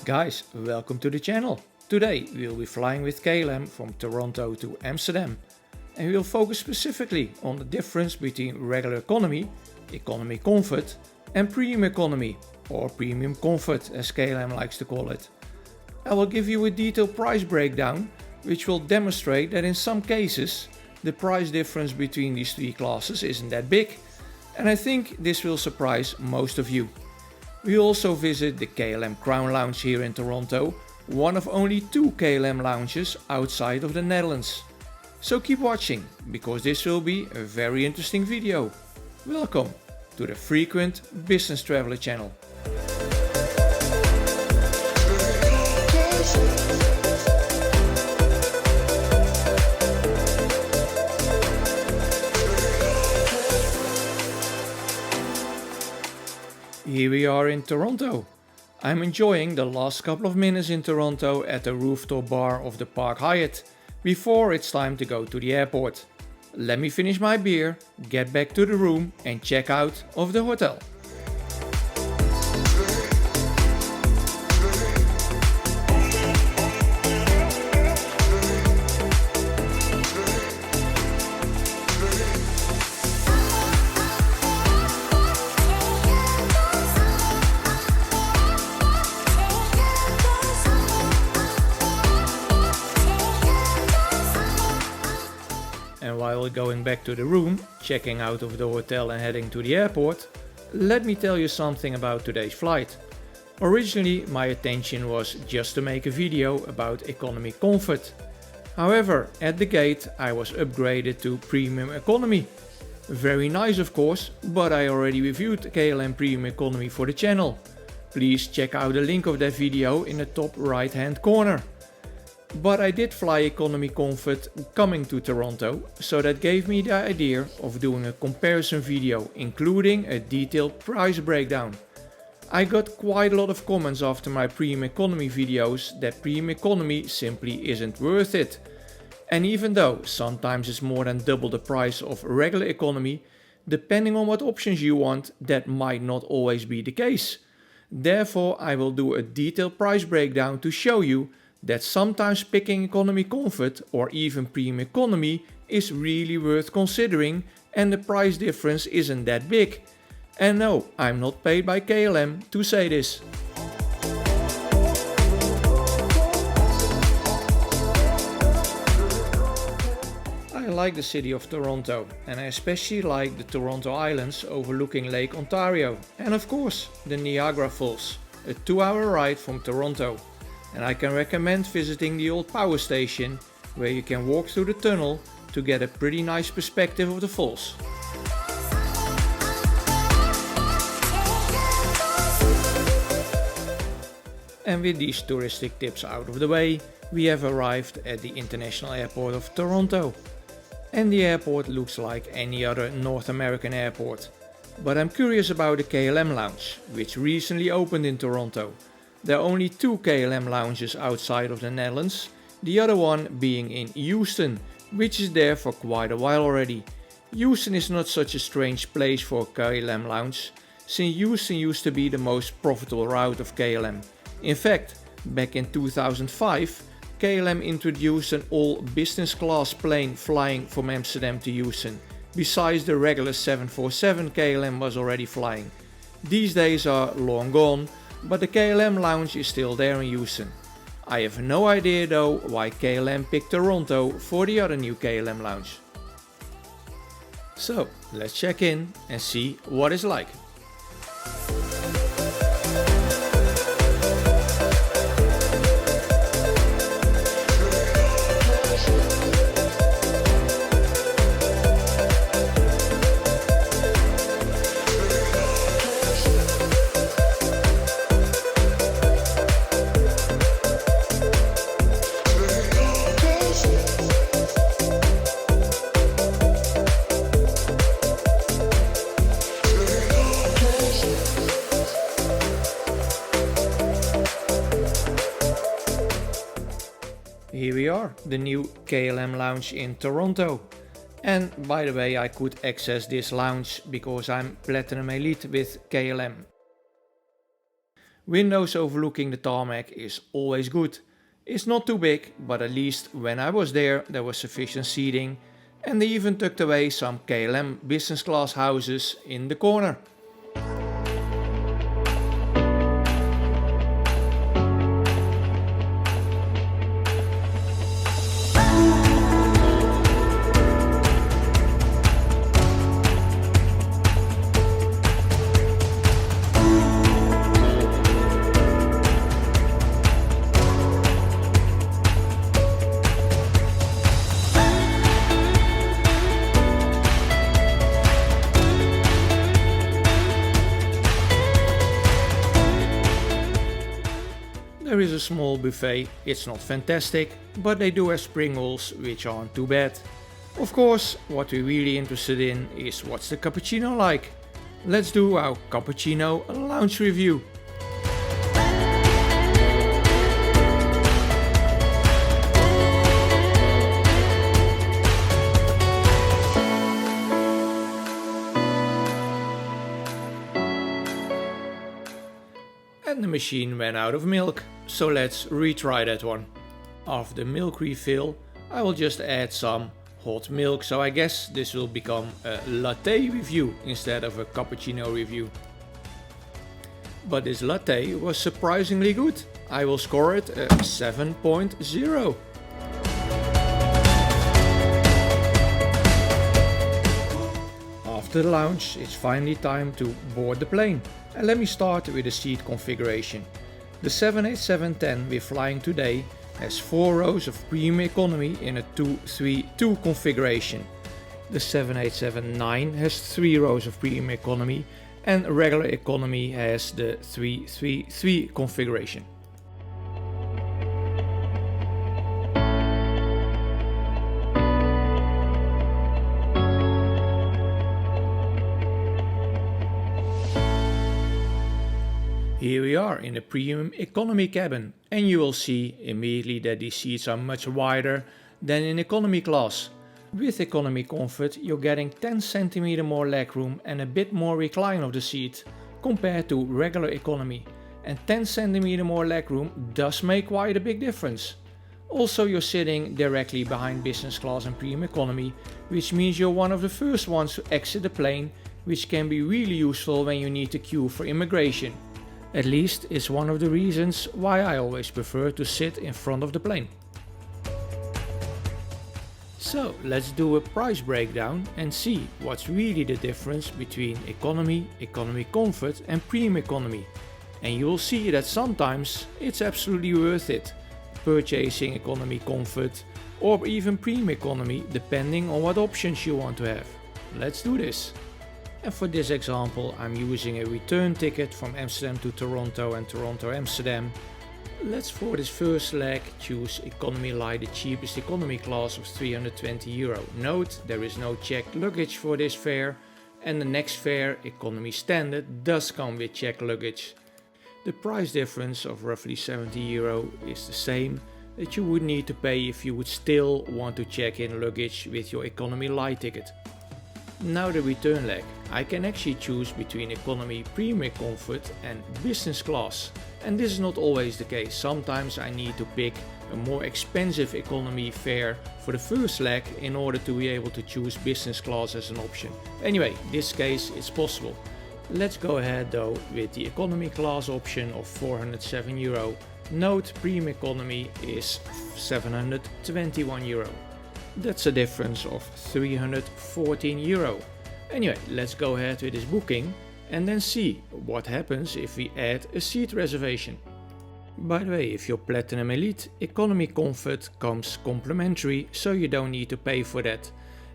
Guys, welcome to the channel. Today we'll be flying with KLM from Toronto to Amsterdam, and we'll focus specifically on the difference between regular economy, economy comfort and premium economy, or premium comfort as KLM likes to call it. I will give you a detailed price breakdown which will demonstrate that in some cases the price difference between these three classes isn't that big, and I think this will surprise most of you. We also visit the KLM Crown Lounge here in Toronto, one of only two KLM lounges outside of the Netherlands. So keep watching, because this will be a very interesting video. Welcome to the Frequent Business Traveler channel. Here we are in Toronto. I'm enjoying the last couple of minutes in Toronto at the rooftop bar of the Park Hyatt before it's time to go to the airport. Let me finish my beer, get back to the room and check out of the hotel. And while going back to the room, checking out of the hotel and heading to the airport, let me tell you something about today's flight. Originally my intention was just to make a video about economy comfort. However, at the gate I was upgraded to premium economy. Very nice of course, but I already reviewed KLM Premium Economy for the channel. Please check out the link of that video in the top right hand corner. But I did fly economy comfort coming to Toronto, so that gave me the idea of doing a comparison video including a detailed price breakdown. I got quite a lot of comments after my premium economy videos that premium economy simply isn't worth it. And even though sometimes it's more than double the price of regular economy, depending on what options you want, that might not always be the case. Therefore I will do a detailed price breakdown to show you that sometimes picking economy comfort or even premium economy is really worth considering and the price difference isn't that big. And no, I'm not paid by KLM to say this. I like the city of Toronto, and I especially like the Toronto Islands overlooking Lake Ontario and of course the Niagara Falls, a 2-hour ride from Toronto. And I can recommend visiting the old power station, where you can walk through the tunnel to get a pretty nice perspective of the falls. And with these touristic tips out of the way, we have arrived at the International Airport of Toronto. And the airport looks like any other North American airport. But I'm curious about the KLM Lounge, which recently opened in Toronto. There are only two KLM lounges outside of the Netherlands, the other one being in Houston, which is there for quite a while already. Houston is not such a strange place for a KLM lounge, since Houston used to be the most profitable route of KLM. In fact, back in 2005, KLM introduced an all business class plane flying from Amsterdam to Houston, besides the regular 747 KLM was already flying. These days are long gone, but the KLM Lounge is still there in Houston. I have no idea though why KLM picked Toronto for the other new KLM Lounge. So let's check in and see what it's like. Here we are, the new KLM Lounge in Toronto. And by the way, I could access this lounge because I'm Platinum Elite with KLM. Windows overlooking the tarmac is always good. It's not too big, but at least when I was there was sufficient seating, and they even tucked away some KLM business class houses in the corner. There is a small buffet, it's not fantastic, but they do have spring rolls which aren't too bad. Of course, what we're really interested in is what's the cappuccino like. Let's do our cappuccino lounge review. And the machine ran out of milk, so let's retry that one. After the milk refill, I will just add some hot milk, so I guess this will become a latte review instead of a cappuccino review. But this latte was surprisingly good. I will score it a 7.0. After the lounge, it's finally time to board the plane. And let me start with the seat configuration. The 787-10 we're flying today has 4 rows of Premium Economy in a 2-3-2 configuration. The 787-9 has 3 rows of Premium Economy, and regular Economy has the 3-3-3 configuration. Here we are in the Premium Economy cabin, and you will see immediately that these seats are much wider than in Economy class. With Economy Comfort you're getting 10 cm more legroom and a bit more recline of the seat compared to regular Economy, and 10 cm more legroom does make quite a big difference. Also, you're sitting directly behind business class and Premium Economy, which means you're one of the first ones to exit the plane, which can be really useful when you need to queue for immigration. At least it's one of the reasons why I always prefer to sit in front of the plane. So let's do a price breakdown and see what's really the difference between Economy, Economy Comfort and Premium Economy. And you will see that sometimes it's absolutely worth it purchasing Economy Comfort or even Premium Economy depending on what options you want to have. Let's do this. And for this example I'm using a return ticket from Amsterdam to Toronto and Toronto-Amsterdam. Let's for this first leg choose Economy Light, the cheapest economy class of €320. Note, there is no checked luggage for this fare, and the next fare, Economy Standard, does come with checked luggage. The price difference of roughly €70 is the same that you would need to pay if you would still want to check in luggage with your Economy Light ticket. Now the return leg. I can actually choose between Economy, Premium Comfort and Business Class. And this is not always the case. Sometimes I need to pick a more expensive economy fare for the first leg in order to be able to choose Business Class as an option. Anyway, in this case it's possible. Let's go ahead though with the Economy Class option of €407. Note, Premium Economy is €721. That's a difference of €314. Anyway, let's go ahead with this booking and then see what happens if we add a seat reservation. By the way, if you're Platinum Elite, Economy Comfort comes complimentary, so you don't need to pay for that.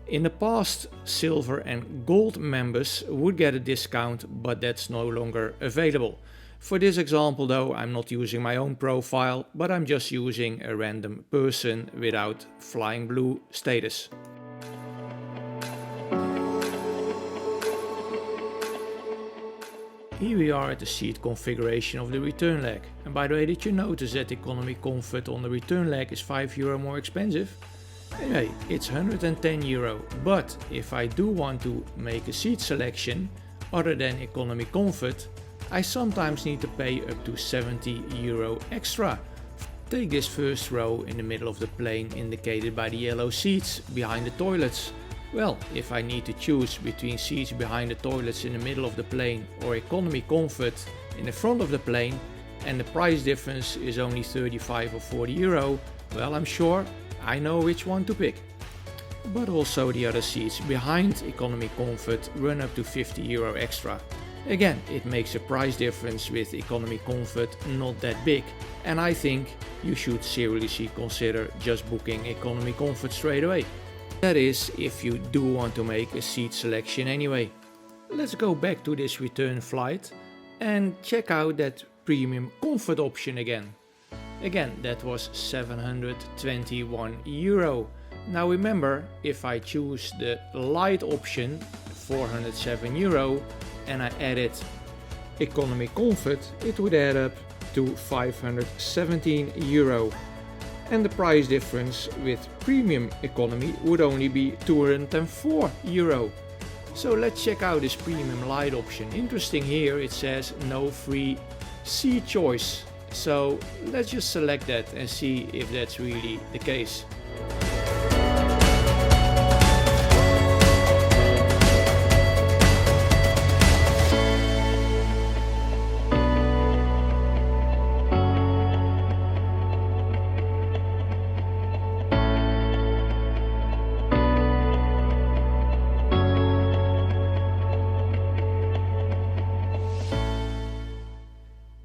In the past, Silver and Gold members would get a discount, but that's no longer available. For this example though, I'm not using my own profile, but I'm just using a random person without Flying Blue status. Here we are at the seat configuration of the return leg. And by the way, did you notice that Economy Comfort on the return leg is €5 more expensive? Anyway, it's €110, but if I do want to make a seat selection other than Economy Comfort, I sometimes need to pay up to €70 extra. Take this first row in the middle of the plane indicated by the yellow seats behind the toilets. Well, if I need to choose between seats behind the toilets in the middle of the plane or economy comfort in the front of the plane, and the price difference is only 35 or €40, well, I'm sure I know which one to pick. But also the other seats behind economy comfort run up to €50 extra. Again, it makes a price difference with economy comfort not that big, and I think you should seriously consider just booking economy comfort straight away. That is, if you do want to make a seat selection anyway. Let's go back to this return flight and check out that premium comfort option again. Again, that was €721. Now remember, if I choose the light option, €407, and I added economy comfort, it would add up to €517. And the price difference with premium economy would only be €204. So let's check out this premium light option. Interesting here, it says no free seat choice. So let's just select that and see if that's really the case.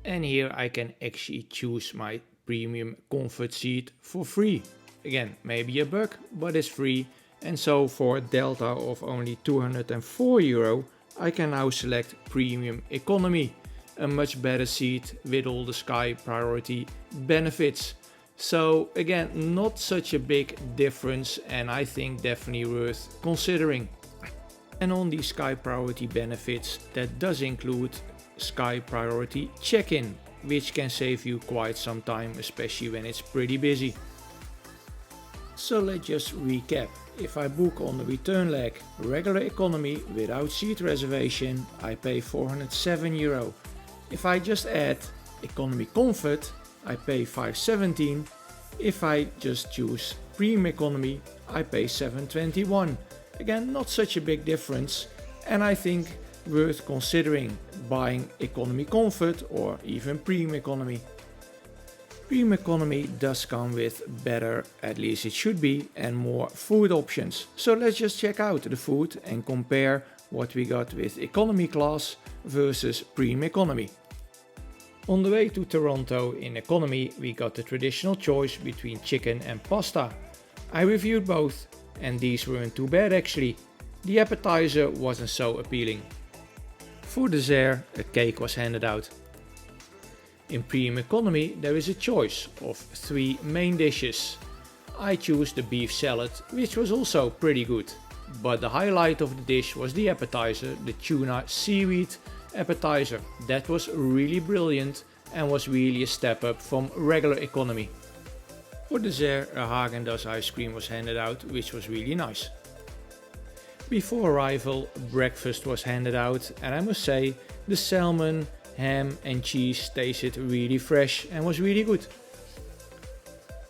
And here I can actually choose my premium comfort seat for free. Again, maybe a buck, but it's free. And so for a delta of only €204, I can now select premium economy, a much better seat with all the sky priority benefits. So again, not such a big difference, and I think definitely worth considering. And on the sky priority benefits, that does include Sky Priority check-in, which can save you quite some time, especially when it's pretty busy. So let's just recap. If I book on the return leg regular economy without seat reservation, I pay €407. If I just add economy comfort, I pay €517. If I just choose premium economy, I pay €721. Again, not such a big difference, and I think worth considering buying economy comfort or even premium economy. Premium economy does come with better, at least it should be, and more food options. So let's just check out the food and compare what we got with economy class versus premium economy. On the way to Toronto in economy, we got the traditional choice between chicken and pasta. I reviewed both, and these weren't too bad actually. The appetizer wasn't so appealing. For dessert, a cake was handed out. In premium economy, there is a choice of 3 main dishes. I chose the beef salad, which was also pretty good. But the highlight of the dish was the appetizer, the tuna seaweed appetizer. That was really brilliant and was really a step up from regular economy. For dessert, a Häagen-Dazs ice cream was handed out, which was really nice. Before arrival, breakfast was handed out, and I must say the salmon, ham and cheese tasted really fresh and was really good.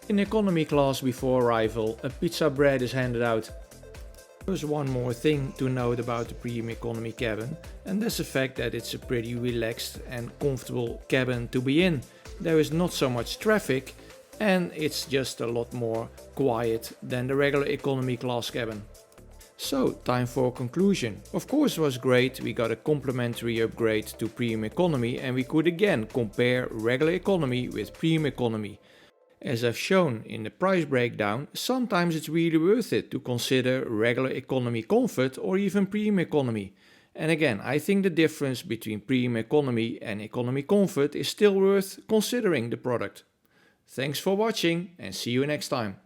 In economy class before arrival, a pizza bread is handed out. There's one more thing to note about the premium economy cabin, and that's the fact that it's a pretty relaxed and comfortable cabin to be in. There is not so much traffic, and it's just a lot more quiet than the regular economy class cabin. So, time for conclusion. Of course it was great, we got a complimentary upgrade to premium economy and we could again compare regular economy with premium economy. As I've shown in the price breakdown, sometimes it's really worth it to consider regular economy comfort or even premium economy. And again, I think the difference between premium economy and economy comfort is still worth considering the product. Thanks for watching and see you next time.